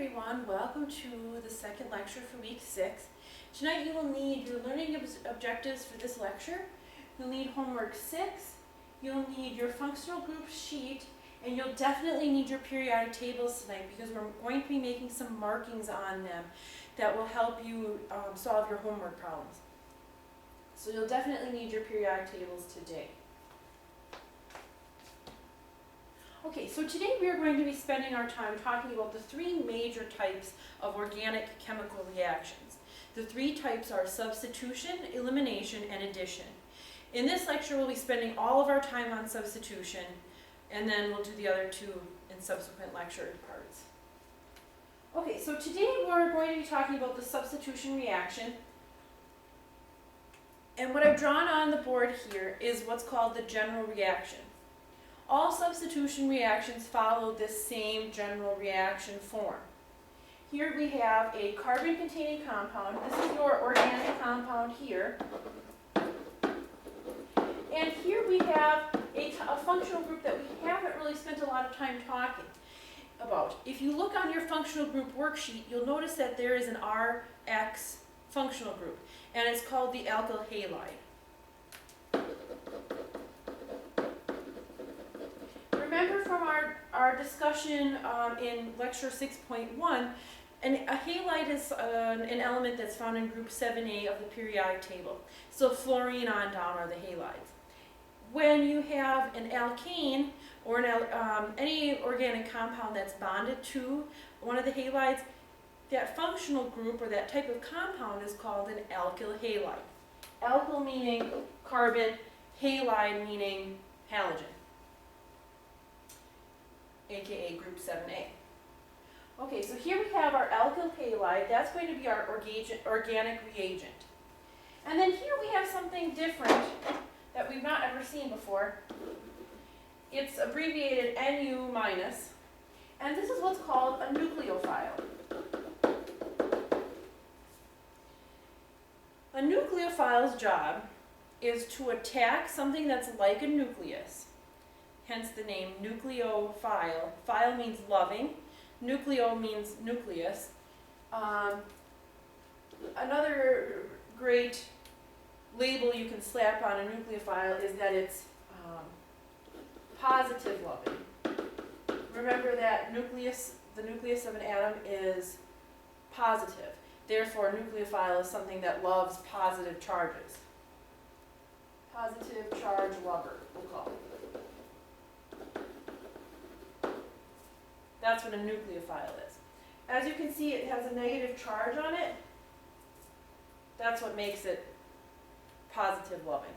everyone, welcome to the second lecture for week 6. Tonight you will need your learning objectives for this lecture. You'll need homework 6, you'll need your functional group sheet, and you'll definitely need your periodic tables tonight because we're going to be making some markings on them that will help you solve your homework problems. So you'll definitely need your periodic tables today. Okay, so today we are going to be spending our time talking about the 3 major types of organic chemical reactions. The 3 types are substitution, elimination, and addition. In this lecture we'll be spending all of our time on substitution, and then we'll do the other 2 in subsequent lecture parts. Okay, so today we're going to be talking about the substitution reaction. And what I've drawn on the board here is what's called the general reaction. All substitution reactions follow this same general reaction form. Here we have a carbon-containing compound. This is your organic compound here. And here we have a functional group that we haven't really spent a lot of time talking about. If you look on your functional group worksheet, you'll notice that there is an RX functional group, and it's called the alkyl halide. Remember from our discussion in lecture 6.1, a halide is an element that's found in group 7A of the periodic table. So fluorine on down are the halides. When you have an alkane or any organic compound that's bonded to one of the halides, that functional group or that type of compound is called an alkyl halide. Alkyl meaning carbon, halide meaning halogen, aka group 7A. Okay, so here we have our alkyl halide. That's going to be our organic reagent. And then here we have something different that we've not ever seen before. It's abbreviated Nu-, and this is what's called a nucleophile. A nucleophile's job is to attack something that's like a nucleus. Hence the name nucleophile. Phile means loving. Nucleo means nucleus. Another great label you can slap on a nucleophile is that it's positive loving. Remember that the nucleus of an atom is positive. Therefore, a nucleophile is something that loves positive charges. Positive charge lover, we'll call it. That's what a nucleophile is. As you can see, it has a negative charge on it. That's what makes it positive loving.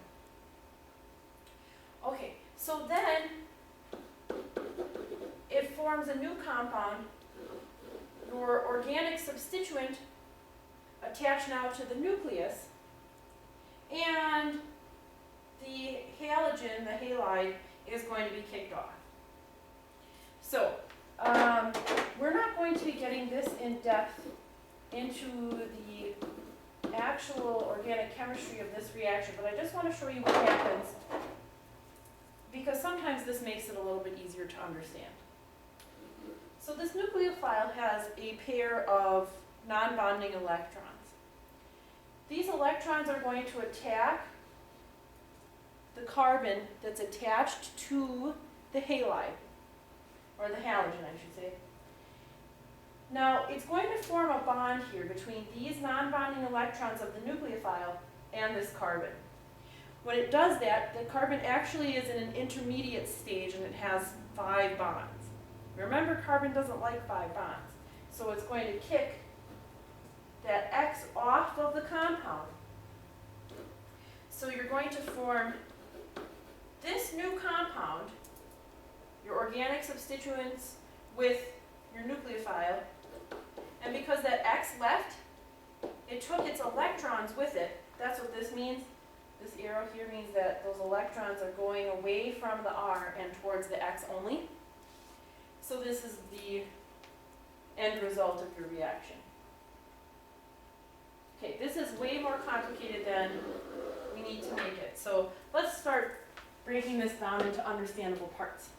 Okay, so then it forms a new compound. Your organic substituent attached now to the nucleus, and the halogen, the halide, is going to be kicked off. So, we're not going to be getting this in depth into the actual organic chemistry of this reaction, but I just want to show you what happens because sometimes this makes it a little bit easier to understand. So this nucleophile has a pair of non-bonding electrons. These electrons are going to attack the carbon that's attached to the halide, or the halogen, I should say. Now, it's going to form a bond here between these non-bonding electrons of the nucleophile and this carbon. When it does that, the carbon actually is in an intermediate stage and it has 5 bonds. Remember, carbon doesn't like 5 bonds, so it's going to kick that X off of the compound. So you're going to form this new compound, your organic substituents with your nucleophile, and because that X left, it took its electrons with it. That's what this means. This arrow here means that those electrons are going away from the R and towards the X only. So this is the end result of your reaction. Okay, this is way more complicated than we need to make it. So let's start breaking this down into understandable parts.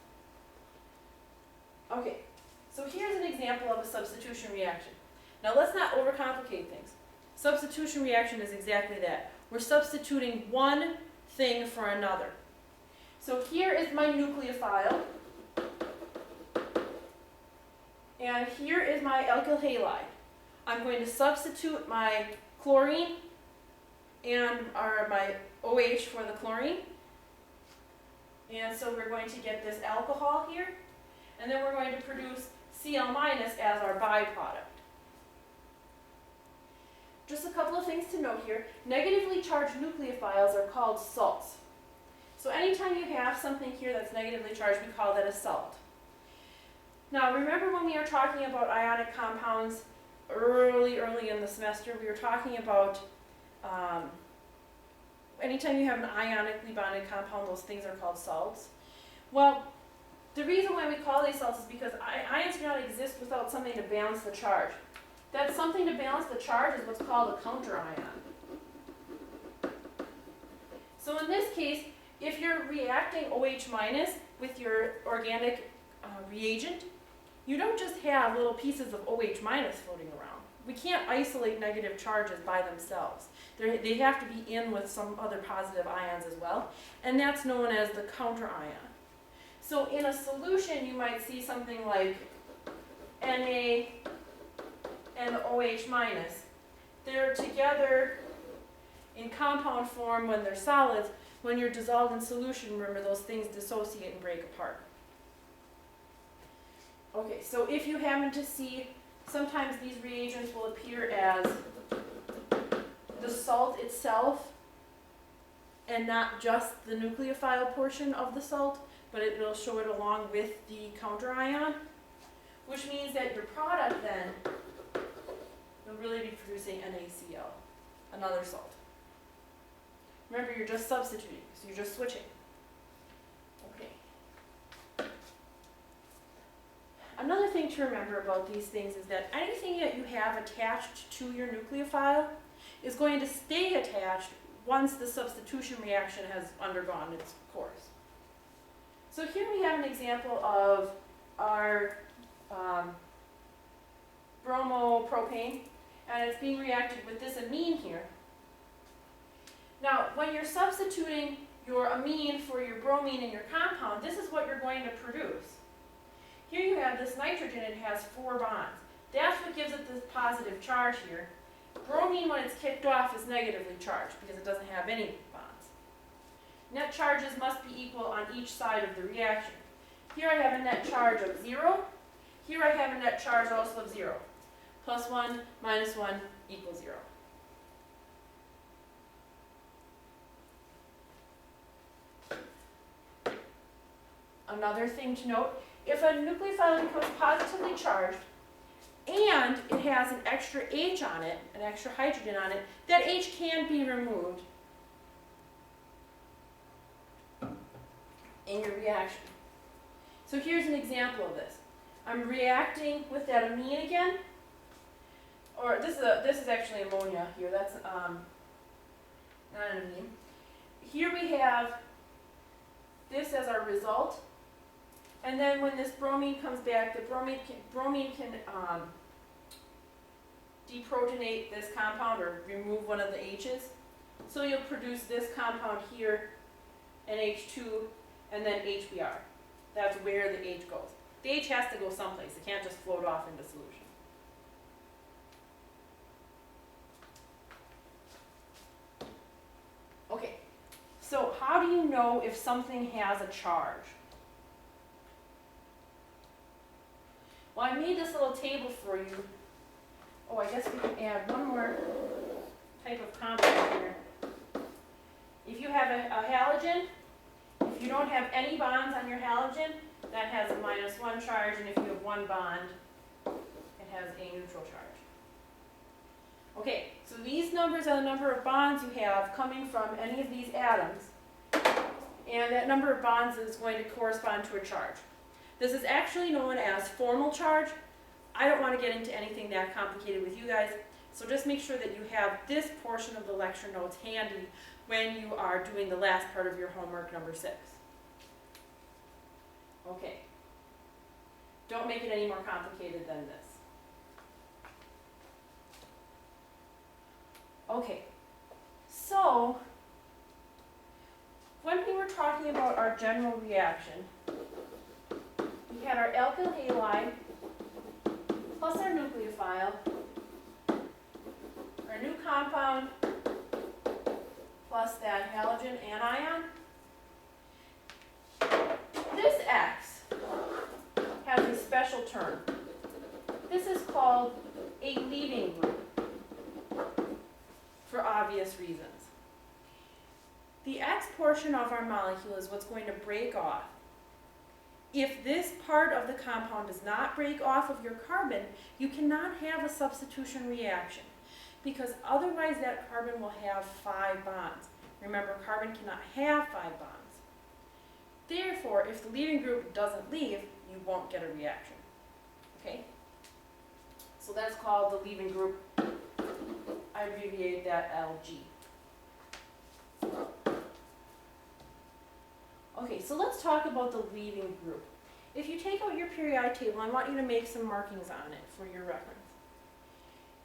Okay, So here's an example of a substitution reaction. Now let's not overcomplicate things. Substitution reaction is exactly that. We're substituting one thing for another. So here is my nucleophile, and here is my alkyl halide. I'm going to substitute my chlorine and my OH for the chlorine. And so we're going to get this alcohol here, and then we're going to produce Cl- as our byproduct. Just a couple of things to note here. Negatively charged nucleophiles are called salts. So anytime you have something here that's negatively charged, we call that a salt. Now remember when we were talking about ionic compounds early in the semester, we were talking about anytime you have an ionically bonded compound, those things are called salts. Well, the reason why we call these salts is because ions do not exist without something to balance the charge. That something to balance the charge is what's called a counter ion. So in this case, if you're reacting OH- with your organic reagent, you don't just have little pieces of OH- floating around. We can't isolate negative charges by themselves. They have to be in with some other positive ions as well, and that's known as the counter ion. So in a solution, you might see something like Na and OH-. They're together in compound form when they're solids. When you're dissolved in solution, remember those things dissociate and break apart. Okay, so if you happen to see, sometimes these reagents will appear as the salt itself and not just the nucleophile portion of the salt, but it will show it along with the counter ion, which means that your product then will really be producing NaCl, another salt. Remember, you're just substituting, so you're just switching. Okay. Another thing to remember about these things is that anything that you have attached to your nucleophile is going to stay attached once the substitution reaction has undergone its course. So here we have an example of our bromopropane, and it's being reacted with this amine here. Now, when you're substituting your amine for your bromine in your compound, this is what you're going to produce. Here you have this nitrogen, it has 4 bonds. That's what gives it this positive charge here. Bromine, when it's kicked off, is negatively charged because it doesn't have any bonds. Net charges must be equal on each side of the reaction. Here I have a net charge of 0. Here I have a net charge also of 0. Plus 1 minus 1 equals 0. Another thing to note, if a nucleophile becomes positively charged and it has an extra H on it, an extra hydrogen on it, that H can be removed in your reaction. So here's an example of this. I'm reacting with that amine again, or this is actually ammonia here, that's not an amine. Here we have this as our result. And then when this bromine comes back, the bromine can deprotonate this compound or remove one of the H's. So you'll produce this compound here, NH2, and then HBr. That's where the H goes. The H has to go someplace. It can't just float off into solution. Okay, so how do you know if something has a charge? Well, I made this little table for you. Oh, I guess we can add one more type of compound here. If you have a halogen, if you don't have any bonds on your halogen, that has a -1 charge, and if you have one bond, it has a neutral charge. Okay, so these numbers are the number of bonds you have coming from any of these atoms, and that number of bonds is going to correspond to a charge. This is actually known as formal charge. I don't want to get into anything that complicated with you guys, so just make sure that you have this portion of the lecture notes handy when you are doing the last part of your homework, number 6. Okay. Don't make it any more complicated than this. Okay, so when we were talking about our general reaction, we had our alkyl halide plus our nucleophile, our new compound plus that halogen anion. This X has a special term. This is called a leaving group, for obvious reasons. The X portion of our molecule is what's going to break off. If this part of the compound does not break off of your carbon, you cannot have a substitution reaction, because otherwise that carbon will have 5 bonds. Remember, carbon cannot have 5 bonds. Therefore, if the leaving group doesn't leave, you won't get a reaction. Okay? So that's called the leaving group. I abbreviate that LG. Okay, so let's talk about the leaving group. If you take out your periodic table, I want you to make some markings on it for your reference.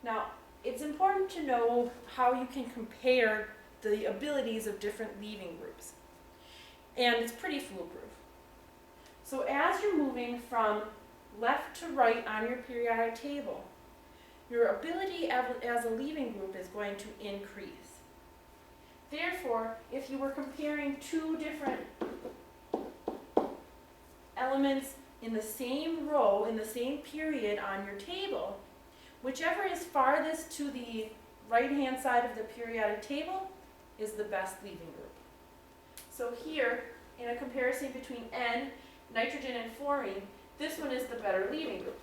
Now, it's important to know how you can compare the abilities of different leaving groups. And it's pretty foolproof. So as you're moving from left to right on your periodic table, your ability as a leaving group is going to increase. Therefore, if you were comparing two different elements in the same row, in the same period on your table, whichever is farthest to the right-hand side of the periodic table is the best leaving group. So here, in a comparison between N, nitrogen, and fluorine, this one is the better leaving group.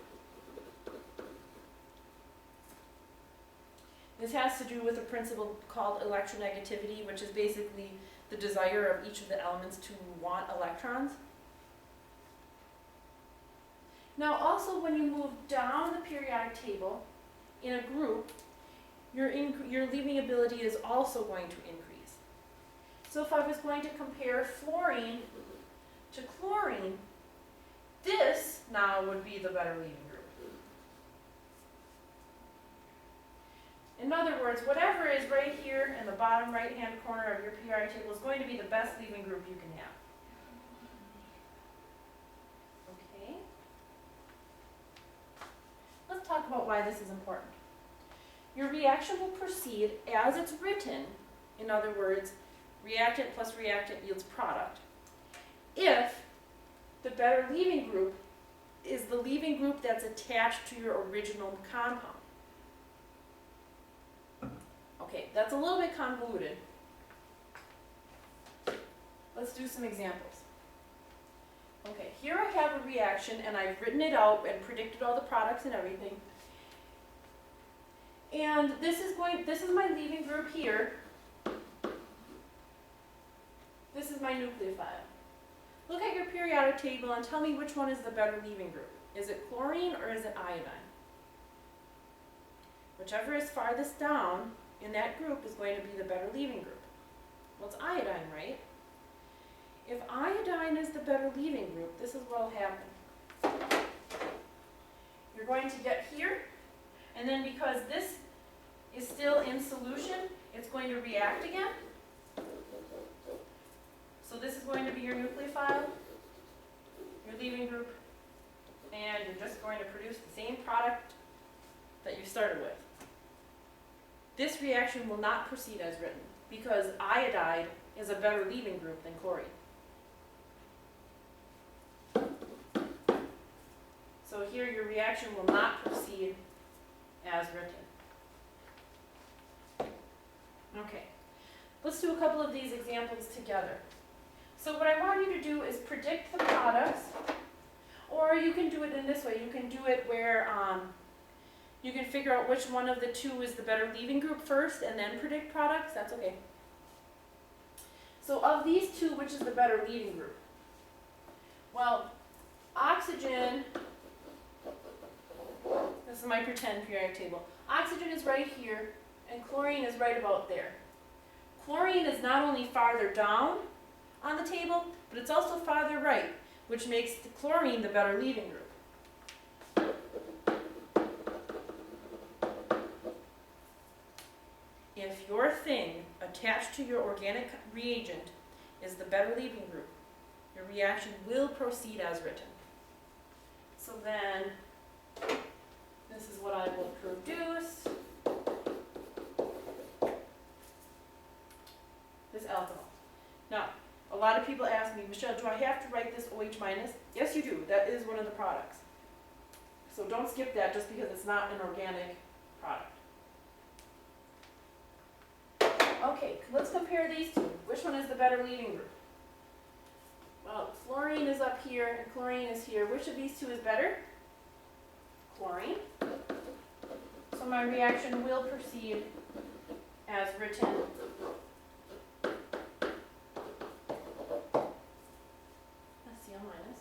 This has to do with a principle called electronegativity, which is basically the desire of each of the elements to want electrons. Now also, when you move down the periodic table in a group, your leaving ability is also going to increase. So if I was going to compare fluorine to chlorine, this now would be the better leaving group. In other words, whatever is right here in the bottom right-hand corner of your periodic table is going to be the best leaving group you can have. Okay. Let's talk about why this is important. Your reaction will proceed as it's written. In other words, reactant plus reactant yields product. If the better leaving group is the leaving group that's attached to your original compound. Okay, that's a little bit convoluted. Let's do some examples. Okay, here I have a reaction and I've written it out and predicted all the products and everything. And this is my leaving group here. This is my nucleophile. Look at your periodic table and tell me which one is the better leaving group. Is it chlorine or is it iodine? Whichever is farthest down in that group is going to be the better leaving group. Well, it's iodine, right? If iodine is the better leaving group, this is what will happen. You're going to get here, and then because this is still in solution, it's going to react again. So this is going to be your nucleophile, your leaving group, and you're just going to produce the same product that you started with. This reaction will not proceed as written because iodide is a better leaving group than chlorine. So here your reaction will not proceed as written. Okay, let's do a couple of these examples together. So what I want you to do is predict the products, or you can do it in this way. You can do it where you can figure out which one of the two is the better leaving group first and then predict products. That's okay. So of these two, which is the better leaving group? Well, oxygen, this is my pretend periodic table. Oxygen is right here, and chlorine is right about there. Chlorine is not only farther down on the table, but it's also farther right, which makes the chlorine the better leaving group. If your thing attached to your organic reagent is the better leaving group, your reaction will proceed as written. So then, this is what I will produce. This alcohol. Now, a lot of people ask me, Michelle, do I have to write this OH minus? Yes, you do. That is one of the products. So don't skip that just because it's not an organic product. Okay, let's compare these two. Which one is the better leaving group? Well, fluorine is up here and chlorine is here. Which of these two is better? Chlorine. So my reaction will proceed as written. Cl minus.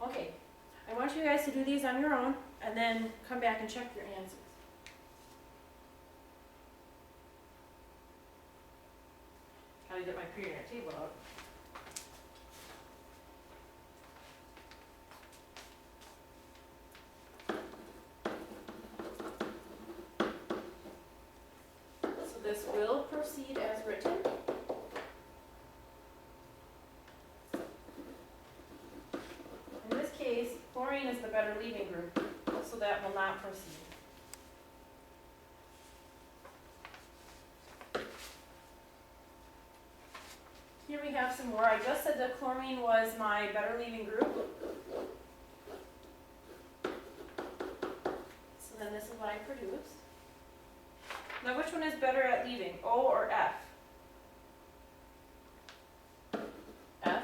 Okay, I want you guys to do these on your own and then come back and check your answers. Gotta get my pre-internet table out. So this will proceed as written. In this case, chlorine is the better leaving group, so that will not proceed. Here we have some more. I just said that chlorine was my better leaving group. So then this is what I produce. Now which one is better at leaving, O or F? F.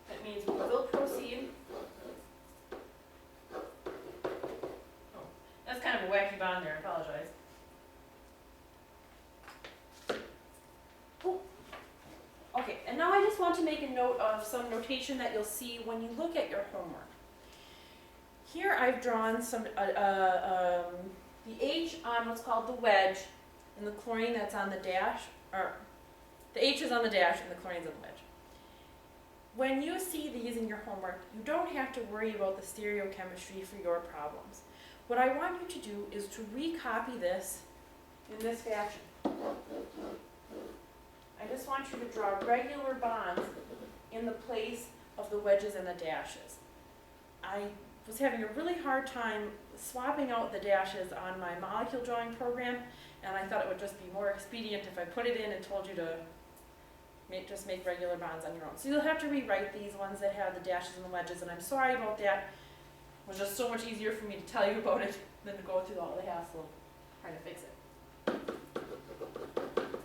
That means we will proceed. Oh, that's kind of a wacky bond there, I apologize. Okay, and now I just want to make a note of some notation that you'll see when you look at your homework. Here I've drawn some the H on what's called the wedge, and the chlorine that's on the dash, or the H is on the dash and the chlorine's on the wedge. When you see these in your homework, you don't have to worry about the stereochemistry for your problems. What I want you to do is to recopy this in this fashion. I just want you to draw regular bonds in the place of the wedges and the dashes. I was having a really hard time swapping out the dashes on my molecule drawing program, and I thought it would just be more expedient if I put it in and told you to just make regular bonds on your own. So you'll have to rewrite these ones that have the dashes and the wedges, and I'm sorry about that. It was just so much easier for me to tell you about it than to go through all the hassle trying to fix it.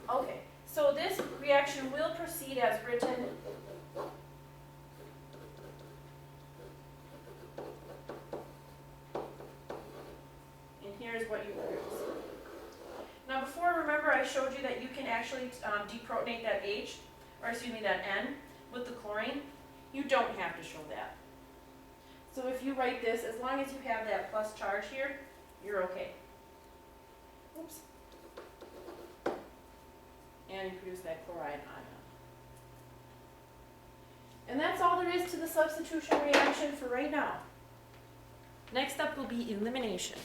Okay. So this reaction will proceed as written. And here's what you produce. Now before, remember I showed you that you can actually deprotonate that H, or excuse me, that N with the chlorine. You don't have to show that. So if you write this, as long as you have that plus charge here, you're okay. Oops. And you produce that chloride ion. And that's all there is to the substitution reaction for right now. Next up will be elimination.